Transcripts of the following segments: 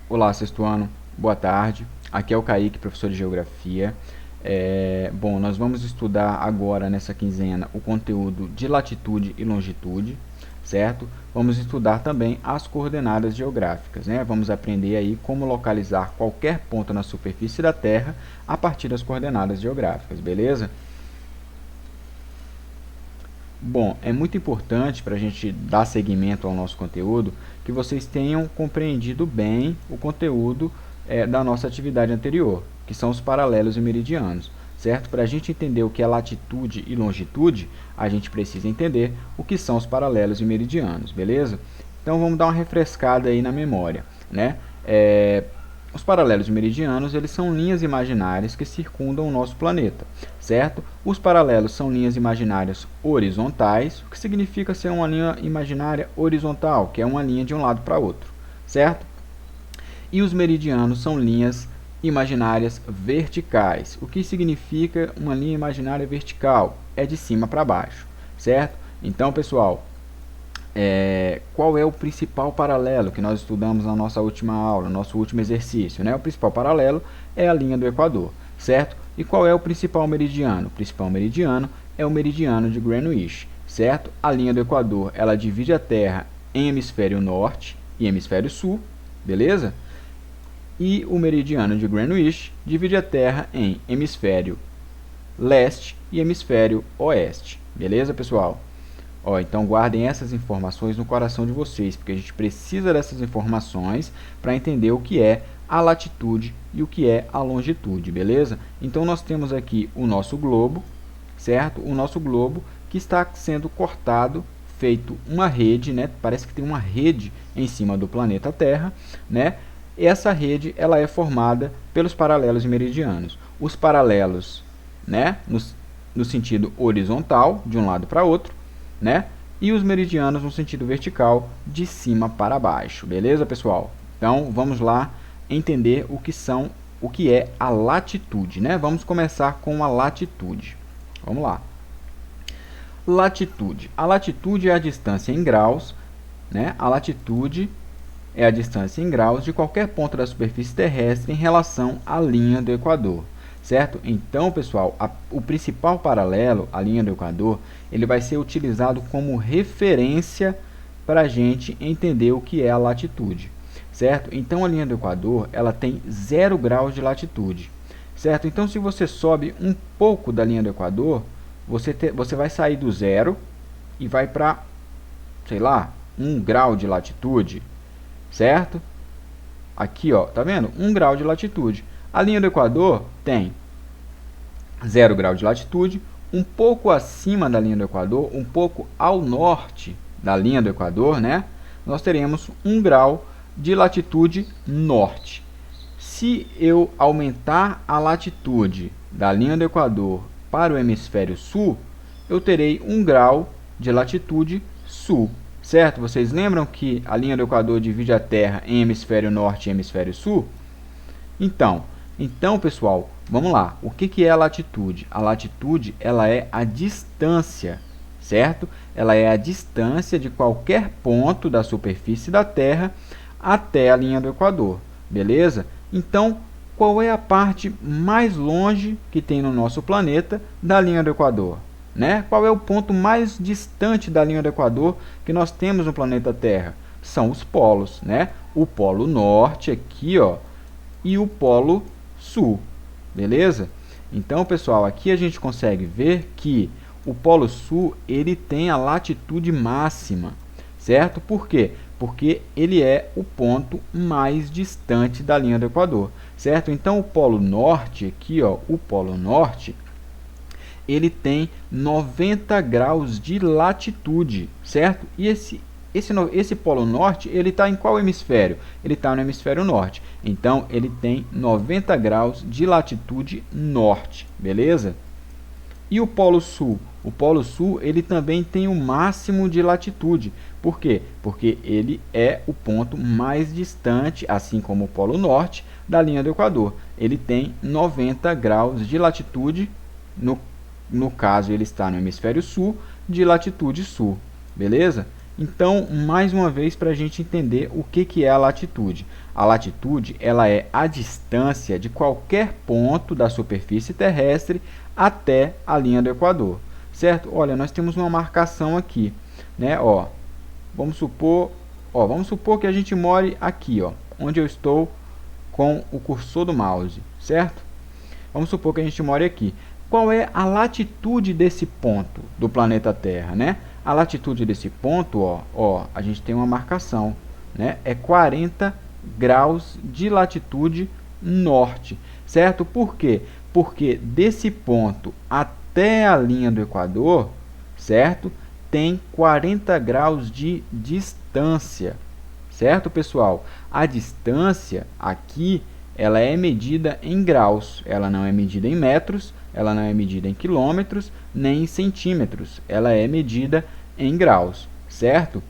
Olá, sexto ano, boa tarde. Aqui é o Kaique, professor de Geografia. Bom, nós vamos estudar agora nessa quinzena o conteúdo de latitude e longitude, certo? Vamos estudar também as coordenadas geográficas, né? Vamos aprender aí como localizar qualquer ponto na superfície da Terra a partir das coordenadas geográficas, beleza? Bom, é muito importante para a gente dar seguimento ao nosso conteúdo que vocês tenham compreendido bem o conteúdo da nossa atividade anterior, que são os paralelos e meridianos, certo? Para a gente entender o que é latitude e longitude, a gente precisa entender o que são os paralelos e meridianos, beleza? Então vamos dar uma refrescada aí na memória, né? Os paralelos e meridianos, eles são linhas imaginárias que circundam o nosso planeta, certo? Os paralelos são linhas imaginárias horizontais, o que significa ser uma linha imaginária horizontal, que é uma linha de um lado para outro, certo? E os meridianos são linhas imaginárias verticais, o que significa uma linha imaginária vertical? É de cima para baixo, certo? Então, pessoal, qual é o principal paralelo que nós estudamos na nossa última aula, no nosso último exercício, né? O principal paralelo é a linha do Equador, certo? E qual é o principal meridiano? O principal meridiano é o meridiano de Greenwich, certo? A linha do Equador, ela divide a Terra em hemisfério norte e hemisfério sul, beleza? E o meridiano de Greenwich divide a Terra em hemisfério leste e hemisfério oeste, beleza, pessoal? Então guardem essas informações no coração de vocês, porque a gente precisa dessas informações para entender o que é a latitude e o que é a longitude, beleza? Então nós temos aqui o nosso globo, certo? O nosso globo que está sendo cortado, feito uma rede, né? Parece que tem uma rede em cima do planeta Terra, né? Essa rede ela é formada pelos paralelos e meridianos. Os paralelos, né? No sentido horizontal, de um lado para outro, né? E os meridianos no sentido vertical, de cima para baixo, beleza, pessoal? Então, vamos lá entender o que é a latitude, né? Vamos começar com a latitude. Vamos lá. Latitude. A latitude é a distância em graus, né? A latitude é a distância em graus de qualquer ponto da superfície terrestre em relação à linha do Equador, certo? Então, pessoal, o principal paralelo, a linha do Equador, ele vai ser utilizado como referência para a gente entender o que é a latitude, certo? Então, a linha do Equador, ela tem 0 graus de latitude, certo? Então, se você sobe um pouco da linha do Equador, você vai sair do zero e vai para, sei lá, 1 grau de latitude, certo? Aqui, ó, tá vendo? 1 grau de latitude. A linha do Equador tem 0 grau de latitude, um pouco acima da linha do Equador, um pouco ao norte da linha do Equador, né? Nós teremos 1 grau de latitude norte. Se eu aumentar a latitude da linha do Equador para o hemisfério sul, eu terei 1 grau de latitude sul, certo? Vocês lembram que a linha do Equador divide a Terra em hemisfério norte e hemisfério sul? Então, pessoal, vamos lá. O que é a latitude? A latitude, ela é a distância, certo? Ela é a distância de qualquer ponto da superfície da Terra até a linha do Equador, beleza? Então, qual é a parte mais longe que tem no nosso planeta da linha do Equador, né? Qual é o ponto mais distante da linha do Equador que nós temos no planeta Terra? São os polos, né? O polo norte aqui, ó, e o polo sul, beleza? Então, pessoal, aqui a gente consegue ver que o polo sul, ele tem a latitude máxima, certo? Por quê? Porque ele é o ponto mais distante da linha do Equador, certo? Então, o polo norte aqui, ó, o polo norte, ele tem 90 graus de latitude, certo? E esse polo norte, ele está em qual hemisfério? Ele está no hemisfério norte. Então, ele tem 90 graus de latitude norte, beleza? E o polo sul? O polo sul, ele também tem o máximo de latitude. Por quê? Porque ele é o ponto mais distante, assim como o polo norte, da linha do Equador. Ele tem 90 graus de latitude, no caso ele está no hemisfério sul, de latitude sul, beleza? Então, mais uma vez, para a gente entender o que é a latitude. A latitude ela é a distância de qualquer ponto da superfície terrestre até a linha do Equador, certo? Olha, nós temos uma marcação aqui, né? Vamos supor que a gente more aqui, onde eu estou com o cursor do mouse, certo? Vamos supor que a gente more aqui. Qual é a latitude desse ponto do planeta Terra, né? A latitude desse ponto, a gente tem uma marcação, né? É 40 graus de latitude norte, certo? Por quê? Porque desse ponto até a linha do Equador, certo? Tem 40 graus de distância, certo, pessoal? A distância aqui, ela é medida em graus, ela não é medida em metros, ela não é medida em quilômetros, nem em centímetros, ela é medida em graus, certo?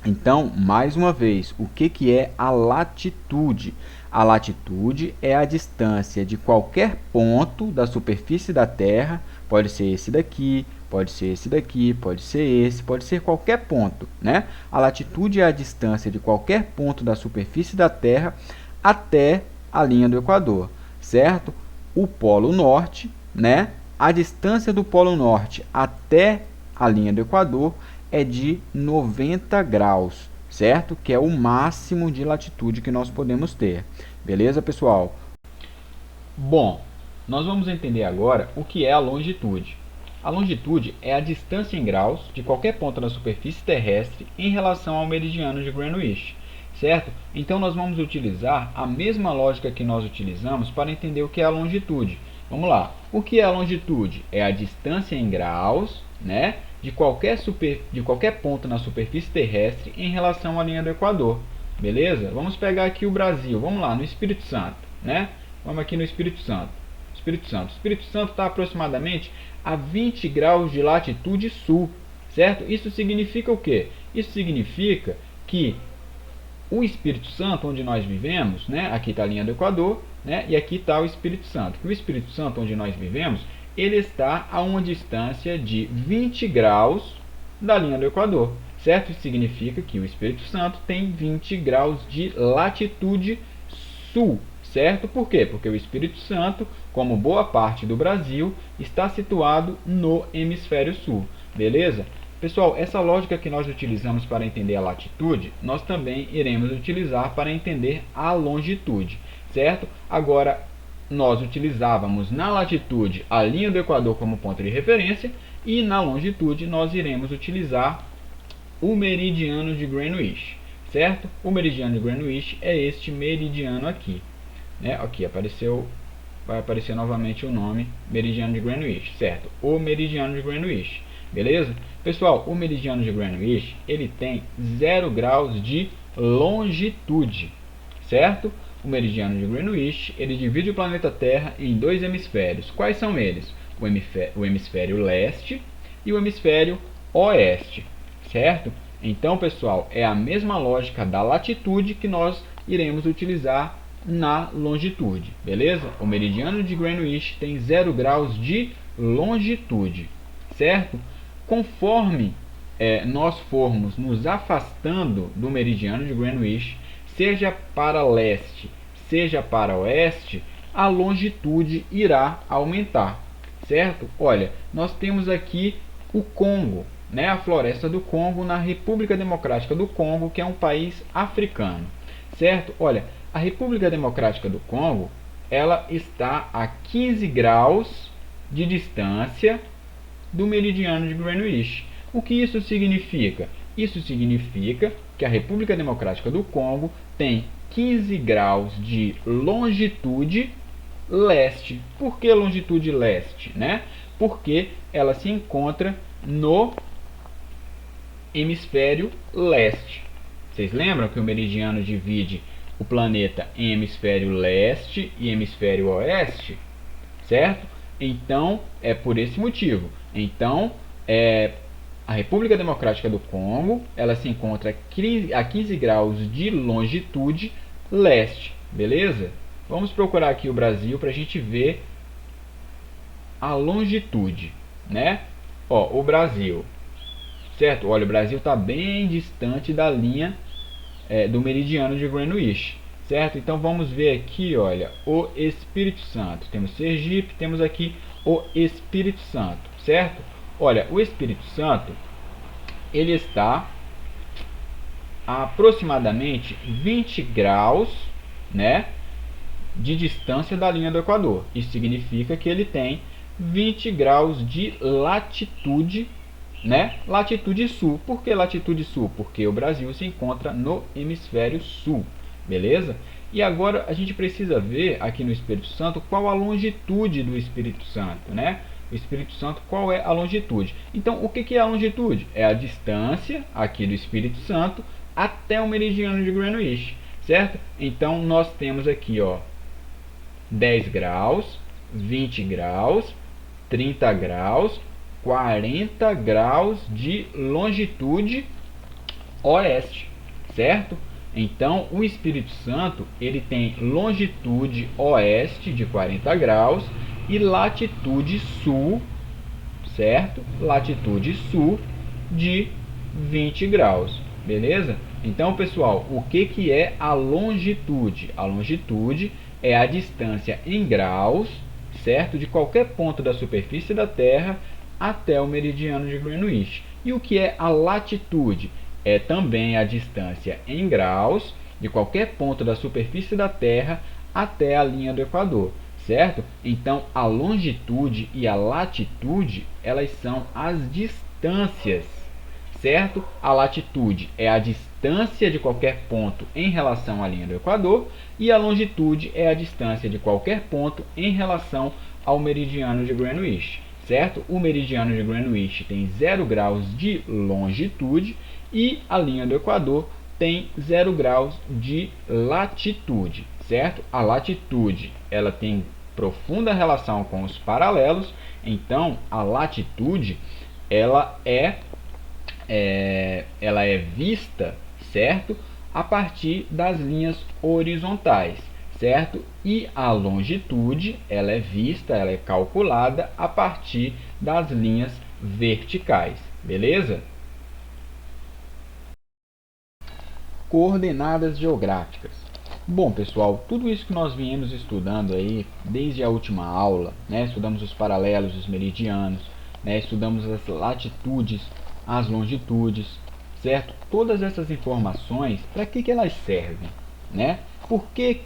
Então, mais uma vez, o que é a latitude? A latitude é a distância de qualquer ponto da superfície da Terra, pode ser esse daqui, pode ser esse daqui, pode ser esse, pode ser qualquer ponto, né? A latitude é a distância de qualquer ponto da superfície da Terra até a linha do Equador, certo? O Polo Norte, né? A distância do Polo Norte até a linha do Equador é de 90 graus, certo? Que é o máximo de latitude que nós podemos ter. Beleza, pessoal? Bom, nós vamos entender agora o que é a longitude. A longitude é a distância em graus de qualquer ponto da superfície terrestre em relação ao meridiano de Greenwich, certo? Então nós vamos utilizar a mesma lógica que nós utilizamos para entender o que é a longitude. Vamos lá. O que é a longitude? É a distância em graus, né, de qualquer ponto na superfície terrestre em relação à linha do Equador. Beleza? Vamos pegar aqui o Brasil. Vamos lá, no Espírito Santo, né? Vamos aqui no Espírito Santo. O Espírito Santo está aproximadamente a 20 graus de latitude sul, certo? Isso significa o quê? Isso significa que o Espírito Santo, onde nós vivemos, né? Aqui está a linha do Equador, né? E aqui está o Espírito Santo. Que o Espírito Santo, onde nós vivemos, ele está a uma distância de 20 graus da linha do Equador, certo? Isso significa que o Espírito Santo tem 20 graus de latitude sul, certo? Por quê? Porque o Espírito Santo, como boa parte do Brasil, está situado no hemisfério sul, beleza? Pessoal, essa lógica que nós utilizamos para entender a latitude, nós também iremos utilizar para entender a longitude, certo? Agora, nós utilizávamos na latitude a linha do Equador como ponto de referência e na longitude nós iremos utilizar o meridiano de Greenwich, certo? O meridiano de Greenwich é este meridiano aqui, né? Aqui vai aparecer novamente o nome meridiano de Greenwich, certo? O meridiano de Greenwich, beleza? Pessoal, o meridiano de Greenwich, ele tem 0 graus de longitude, certo? O meridiano de Greenwich, ele divide o planeta Terra em dois hemisférios. Quais são eles? O hemisfério leste e o hemisfério oeste, certo? Então, pessoal, é a mesma lógica da latitude que nós iremos utilizar na longitude, beleza? O meridiano de Greenwich tem 0 graus de longitude, certo? Conforme nós formos nos afastando do meridiano de Greenwich, seja para leste, seja para oeste, a longitude irá aumentar, certo? Olha, nós temos aqui o Congo, né? A floresta do Congo na República Democrática do Congo, que é um país africano, certo? Olha, a República Democrática do Congo, ela está a 15 graus de distância do meridiano de Greenwich. O que isso significa? Isso significa que a República Democrática do Congo tem 15 graus de longitude leste. Por que longitude leste, né? Porque ela se encontra no hemisfério leste. Vocês lembram que o meridiano divide o planeta em hemisfério leste e hemisfério oeste, certo? Então, é por esse motivo. Então, a República Democrática do Congo, ela se encontra a 15 graus de longitude leste, beleza? Vamos procurar aqui o Brasil para a gente ver a longitude, né? Ó, o Brasil. certo? Olha, o Brasil está bem distante da linha do meridiano de Greenwich, certo? Então vamos ver aqui, olha, o Espírito Santo. Temos Sergipe, temos aqui o Espírito Santo, certo? Olha, o Espírito Santo, ele está a aproximadamente 20 graus, né, de distância da linha do Equador. Isso significa que ele tem 20 graus de latitude, né? Latitude sul. Por que latitude sul? Porque o Brasil se encontra no hemisfério sul, beleza? E agora a gente precisa ver aqui no Espírito Santo qual a longitude do Espírito Santo, né? O Espírito Santo, qual é a longitude? Então, o que é a longitude? É a distância aqui do Espírito Santo até o meridiano de Greenwich, certo? Então, nós temos aqui, ó, 10 graus, 20 graus, 30 graus, 40 graus de longitude oeste, certo? Então, o Espírito Santo, ele tem longitude oeste de 40 graus e latitude sul, certo? Latitude sul de 20 graus, beleza? Então, pessoal, o que é a longitude? A longitude é a distância em graus, certo? De qualquer ponto da superfície da Terra até o meridiano de Greenwich. E o que é a latitude? É também a distância em graus de qualquer ponto da superfície da Terra até a linha do Equador, certo? Então, a longitude e a latitude, elas são as distâncias, certo? A latitude é a distância de qualquer ponto em relação à linha do Equador e a longitude é a distância de qualquer ponto em relação ao meridiano de Greenwich, certo? O meridiano de Greenwich tem 0 graus de longitude e a linha do Equador tem 0 graus de latitude, certo? A latitude, ela tem profunda relação com os paralelos, então a latitude, ela é vista, certo? A partir das linhas horizontais, certo? E a longitude, ela é vista, ela é calculada a partir das linhas verticais, beleza? Coordenadas geográficas. Bom, pessoal, tudo isso que nós viemos estudando aí desde a última aula, né? Estudamos os paralelos, os meridianos, né? Estudamos as latitudes, as longitudes, certo? Todas essas informações, para que elas servem, né? Por que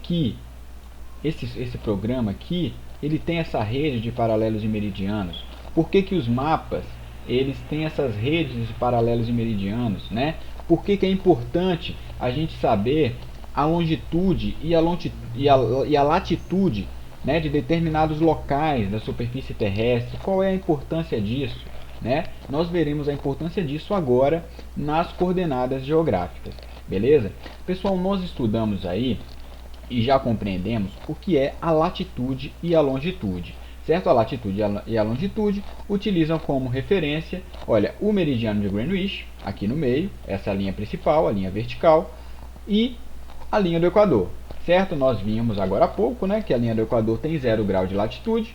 esse programa aqui, ele tem essa rede de paralelos e meridianos? Por que os mapas, eles têm essas redes de paralelos e meridianos, né? Por que é importante a gente saber a longitude e a latitude, né, de determinados locais da superfície terrestre? Qual é a importância disso, né? Nós veremos a importância disso agora nas coordenadas geográficas, beleza? Pessoal, nós estudamos aí e já compreendemos o que é a latitude e a longitude, certo? A latitude e a longitude utilizam como referência, olha, o meridiano de Greenwich, aqui no meio, essa linha principal, a linha vertical, e a linha do Equador, certo? Nós vimos agora há pouco, né, que a linha do Equador tem 0 grau de latitude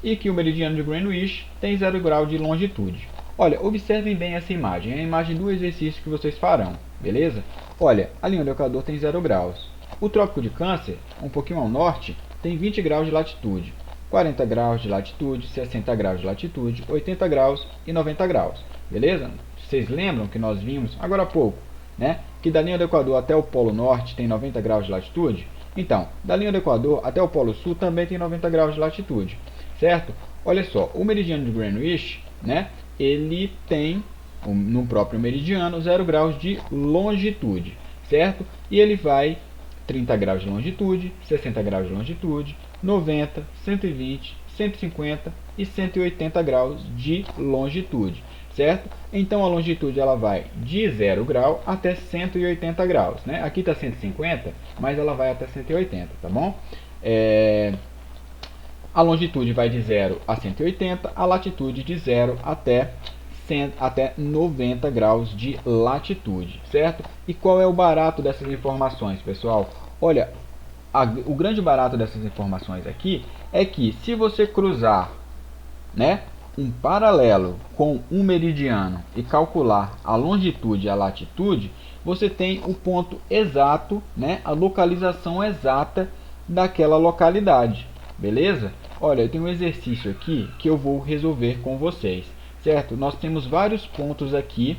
e que o meridiano de Greenwich tem 0 grau de longitude. Olha, observem bem essa imagem, é a imagem do exercício que vocês farão, beleza? Olha, a linha do Equador tem 0 graus. O Trópico de Câncer, um pouquinho ao norte, tem 20 graus de latitude, 40 graus de latitude, 60 graus de latitude, 80 graus e 90 graus, beleza? Vocês lembram que nós vimos agora há pouco, né, que da linha do Equador até o Polo Norte tem 90 graus de latitude? Então, da linha do Equador até o Polo Sul também tem 90 graus de latitude, certo? Olha só, o meridiano de Greenwich, né, ele tem, no próprio meridiano, 0 graus de longitude, certo? E ele vai 30 graus de longitude, 60 graus de longitude, 90, 120, 150 e 180 graus de longitude, certo? Então a longitude ela vai de 0 grau até 180 graus, né? Aqui está 150, mas ela vai até 180, tá bom? A longitude vai de 0 a 180, a latitude de 0 até 90 graus de latitude, certo? E qual é o barato dessas informações, pessoal? Olha, o grande barato dessas informações aqui é que se você cruzar, né, um paralelo com um meridiano e calcular a longitude e a latitude, você tem o ponto exato, né, a localização exata daquela localidade, beleza? Olha, eu tenho um exercício aqui que eu vou resolver com vocês, certo? Nós temos vários pontos aqui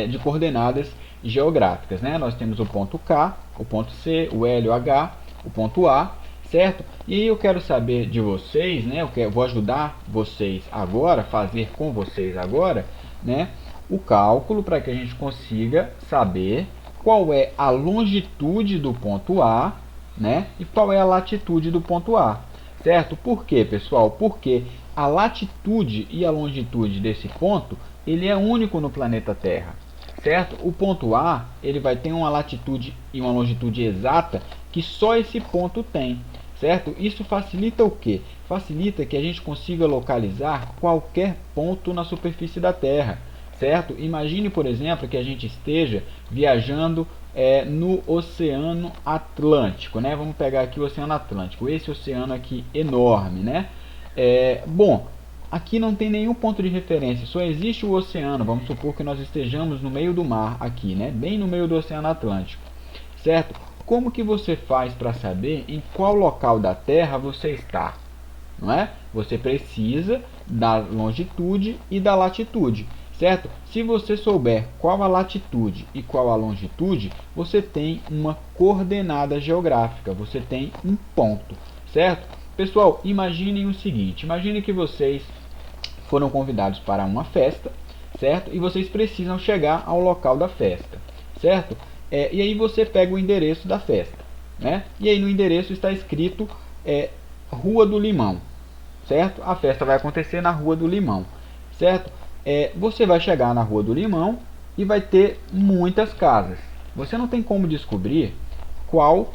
de coordenadas geográficas, né? Nós temos o ponto K, o ponto C, o L, o H, o ponto A, certo? E aí eu quero saber de vocês, né? Eu vou ajudar vocês agora, fazer com vocês agora, né? O cálculo para que a gente consiga saber qual é a longitude do ponto A, né? E qual é a latitude do ponto A, certo? Por quê, pessoal? Porque a latitude e a longitude desse ponto, ele é único no planeta Terra, certo? O ponto A, ele vai ter uma latitude e uma longitude exata que só esse ponto tem, certo? Isso facilita o quê? Facilita que a gente consiga localizar qualquer ponto na superfície da Terra, certo? Imagine, por exemplo, que a gente esteja viajando no Oceano Atlântico, né? Vamos pegar aqui o Oceano Atlântico, esse oceano aqui enorme, né? Bom, aqui não tem nenhum ponto de referência, só existe o oceano. Vamos supor que nós estejamos no meio do mar aqui, né? Bem no meio do Oceano Atlântico, certo? Como que você faz para saber em qual local da Terra você está? Não é? Você precisa da longitude e da latitude, certo? Se você souber qual a latitude e qual a longitude, você tem uma coordenada geográfica, você tem um ponto, certo? Pessoal, imaginem o seguinte, imagine que vocês foram convidados para uma festa, certo? E vocês precisam chegar ao local da festa, certo? E aí você pega o endereço da festa, né? E aí no endereço está escrito Rua do Limão, certo? A festa vai acontecer na Rua do Limão, certo? Você vai chegar na Rua do Limão e vai ter muitas casas. Você não tem como descobrir qual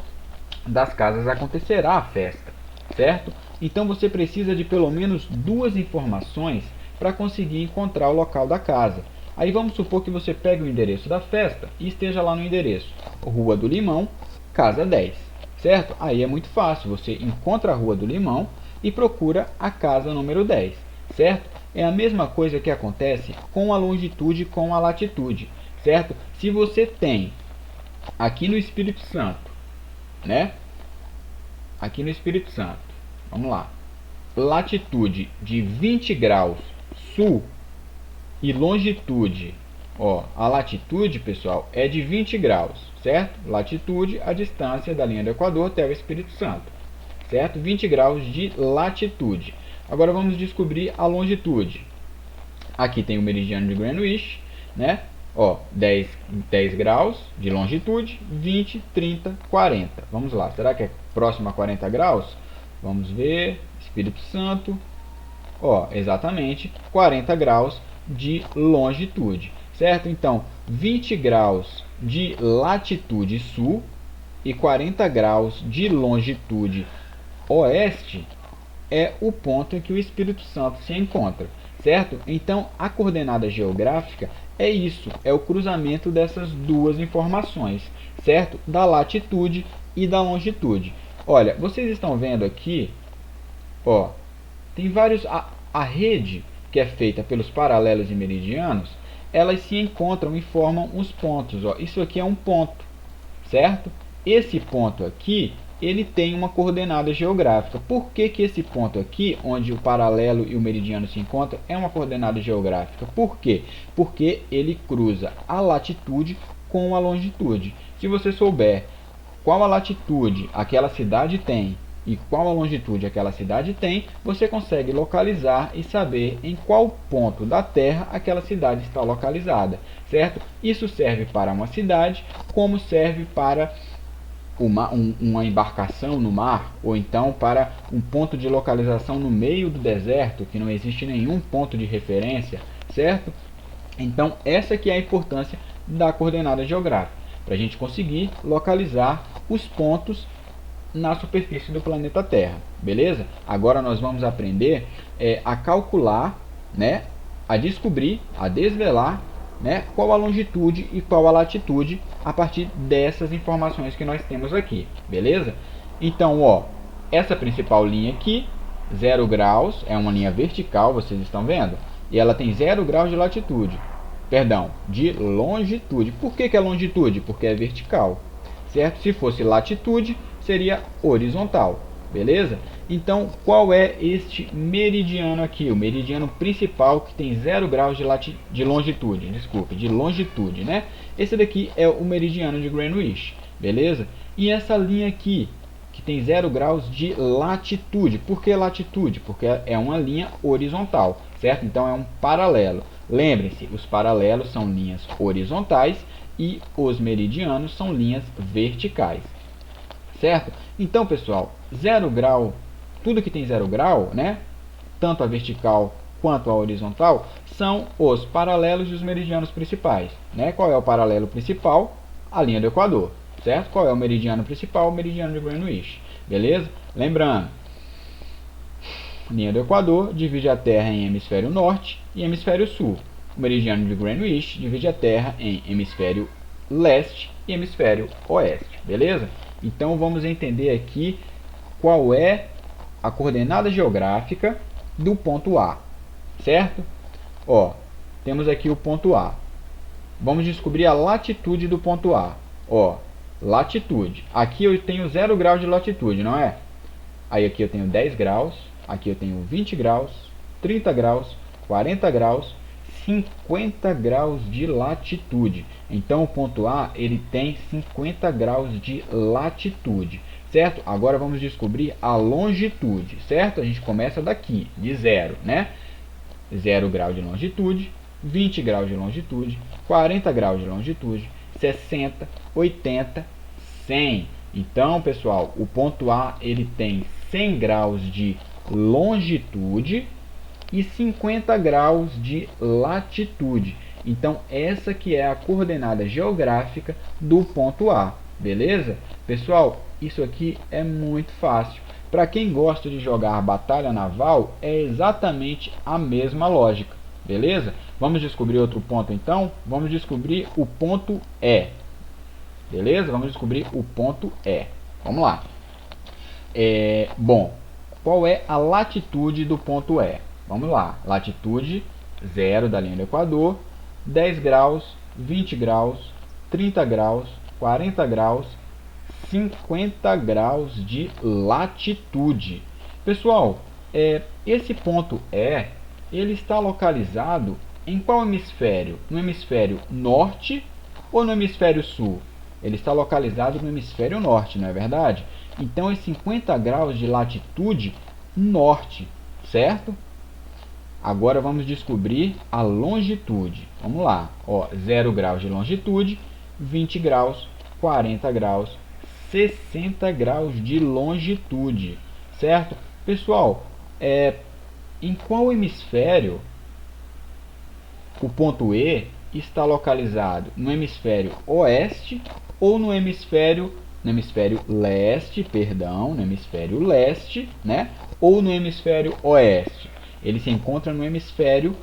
das casas acontecerá a festa, certo? Então você precisa de pelo menos duas informações para conseguir encontrar o local da casa. Aí vamos supor que você pegue o endereço da festa e esteja lá no endereço Rua do Limão, casa 10, certo? Aí é muito fácil, você encontra a Rua do Limão e procura a casa número 10, certo? É a mesma coisa que acontece com a longitude e com a latitude, certo? Se você tem aqui no Espírito Santo, né? Aqui no Espírito Santo, vamos lá, latitude de 20 graus sul e longitude, ó, a latitude, pessoal, é de 20 graus, certo? Latitude, a distância da linha do Equador até o Espírito Santo, certo? 20 graus de latitude. Agora vamos descobrir a longitude. Aqui tem o meridiano de Greenwich, né? Ó, 10 graus de longitude, 20, 30, 40. Vamos lá, será que é próximo a 40 graus? Vamos ver, Espírito Santo, ó, exatamente 40 graus de longitude, certo? Então, 20 graus de latitude sul e 40 graus de longitude oeste é o ponto em que o Espírito Santo se encontra, certo? Então, a coordenada geográfica é isso, é o cruzamento dessas duas informações, certo? Da latitude e da longitude. Olha, vocês estão vendo aqui, ó, tem vários... A rede que é feita pelos paralelos e meridianos, elas se encontram e formam os pontos, ó. Isso aqui é um ponto, certo? Esse ponto aqui, ele tem uma coordenada geográfica. Por que que esse ponto aqui, onde o paralelo e o meridiano se encontram, é uma coordenada geográfica? Por quê? Porque ele cruza a latitude com a longitude. Se você souber qual a latitude aquela cidade tem e qual a longitude aquela cidade tem, você consegue localizar e saber em qual ponto da Terra aquela cidade está localizada, certo? Isso serve para uma cidade, como serve para uma embarcação no mar, ou então para um ponto de localização no meio do deserto, que não existe nenhum ponto de referência, certo? Então, essa que é a importância da coordenada geográfica, para a gente conseguir localizar os pontos na superfície do planeta Terra, beleza? Agora nós vamos aprender a calcular, né, a descobrir, a desvelar, né, qual a longitude e qual a latitude a partir dessas informações que nós temos aqui, beleza? Então, ó, essa principal linha aqui 0 graus, é uma linha vertical, vocês estão vendo? E ela tem 0 graus de latitude. Perdão, de longitude. Por que é longitude? Porque é vertical, certo? Se fosse latitude, seria horizontal, beleza? Então, qual é este meridiano aqui? O meridiano principal que tem 0 graus de longitude, desculpe, de longitude, né? Esse daqui é o meridiano de Greenwich, beleza? E essa linha aqui, que tem 0 graus de latitude. Por que latitude? Porque é uma linha horizontal, certo? Então, é um paralelo. Lembrem-se, os paralelos são linhas horizontais e os meridianos são linhas verticais, certo? Então, pessoal, 0 grau, tudo que tem 0 grau, né, tanto a vertical quanto a horizontal, são os paralelos e os meridianos principais, né? Qual é o paralelo principal? A linha do Equador, certo? Qual é o meridiano principal? O meridiano de Greenwich, beleza? Lembrando, linha do Equador divide a Terra em hemisfério norte e hemisfério sul. O meridiano de Greenwich divide a Terra em hemisfério leste e hemisfério oeste, beleza? Então vamos entender aqui qual é a coordenada geográfica do ponto A, certo? Ó, temos aqui o ponto A. Vamos descobrir a latitude do ponto A. Ó, latitude. Aqui eu tenho 0 graus de latitude, não é? Aí aqui eu tenho 10 graus, aqui eu tenho 20 graus, 30 graus, 40 graus, 50 graus de latitude. Então o ponto A ele tem 50 graus de latitude, certo? Agora vamos descobrir a longitude, certo? A gente começa daqui, de 0, né? 0 grau de longitude, 20 graus de longitude, 40 graus de longitude, 60, 80, 100. Então, pessoal, o ponto A ele tem 100 graus de longitude e 50 graus de latitude. Então, essa que é a coordenada geográfica do ponto A, beleza? Pessoal, isso aqui é muito fácil. Para quem gosta de jogar batalha naval, é exatamente a mesma lógica, beleza? Vamos descobrir outro ponto então? Vamos descobrir o ponto E. Beleza? Vamos descobrir o ponto E. Vamos lá. Bom, qual é a latitude do ponto E? Vamos lá. Latitude 0 da linha do Equador, 10 graus, 20 graus, 30 graus, 40 graus, 50 graus de latitude. Pessoal, esse ponto E, ele está localizado em qual hemisfério? No hemisfério norte ou no hemisfério sul? Ele está localizado no hemisfério norte, não é verdade? Então, é 50 graus de latitude norte, certo? Agora vamos descobrir a longitude. Vamos lá. Ó, 0 graus de longitude, 20 graus, 40 graus, 60 graus de longitude, certo? Pessoal, em qual hemisfério o ponto E está localizado? No hemisfério oeste ou no hemisfério leste, perdão, no hemisfério leste, né? Ou no hemisfério oeste? Ele se encontra no hemisfério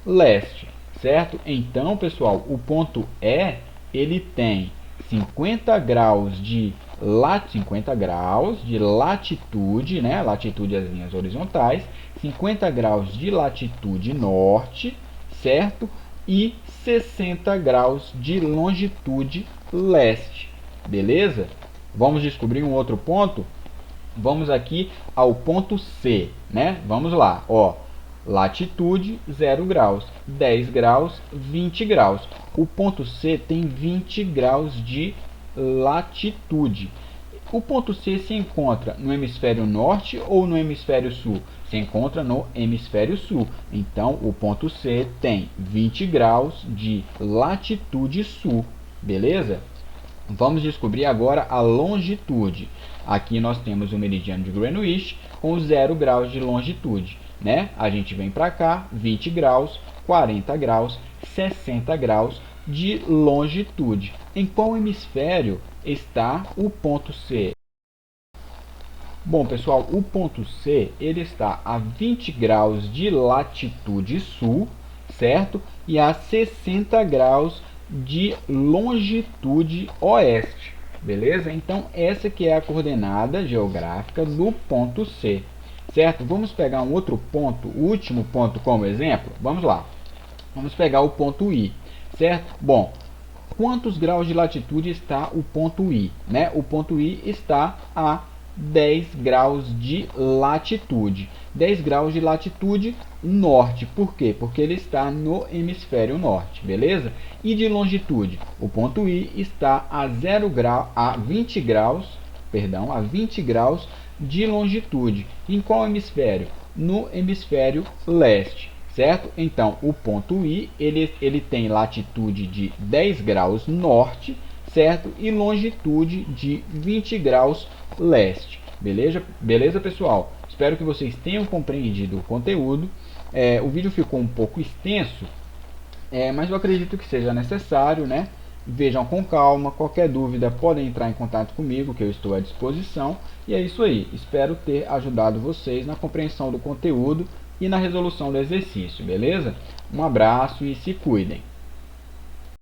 leste, certo? Então, pessoal, o ponto E, ele tem 50 graus de latitude, né? Latitude as linhas horizontais, 50 graus de latitude norte, certo? E 60 graus de longitude leste, beleza? Vamos descobrir um outro ponto? Vamos aqui ao ponto C, né? Vamos lá, ó. Latitude 0 graus, 10 graus, 20 graus. O ponto C tem 20 graus de latitude. O ponto C se encontra no hemisfério norte ou no hemisfério sul? Se encontra no hemisfério sul. Então, o ponto C tem 20 graus de latitude sul, beleza? Vamos descobrir agora a longitude. Aqui nós temos o meridiano de Greenwich com 0 graus de longitude, né? A gente vem para cá, 20 graus, 40 graus, 60 graus de longitude. Em qual hemisfério está o ponto C? Bom, pessoal, o ponto C ele está a 20 graus de latitude sul, certo? E a 60 graus de longitude oeste, beleza? Então, essa que é a coordenada geográfica do ponto C. certo? Vamos pegar um outro ponto, o último ponto como exemplo. Vamos lá. Vamos pegar o ponto I, certo? Bom, quantos graus de latitude está o ponto I, né? O ponto I está a 10 graus de latitude. 10 graus de latitude norte. Por quê? Porque ele está no hemisfério norte, beleza? E de longitude? O ponto I está a 20 graus, perdão, a 20 graus de longitude. Em qual hemisfério? No hemisfério leste, certo? Então, o ponto I, ele tem latitude de 10 graus norte, certo? E longitude de 20 graus leste. Beleza, pessoal? Espero que vocês tenham compreendido o conteúdo. O vídeo ficou um pouco extenso, mas eu acredito que seja necessário, né? Vejam com calma, qualquer dúvida podem entrar em contato comigo, que eu estou à disposição. E é isso aí, espero ter ajudado vocês na compreensão do conteúdo e na resolução do exercício, beleza? Um abraço e se cuidem!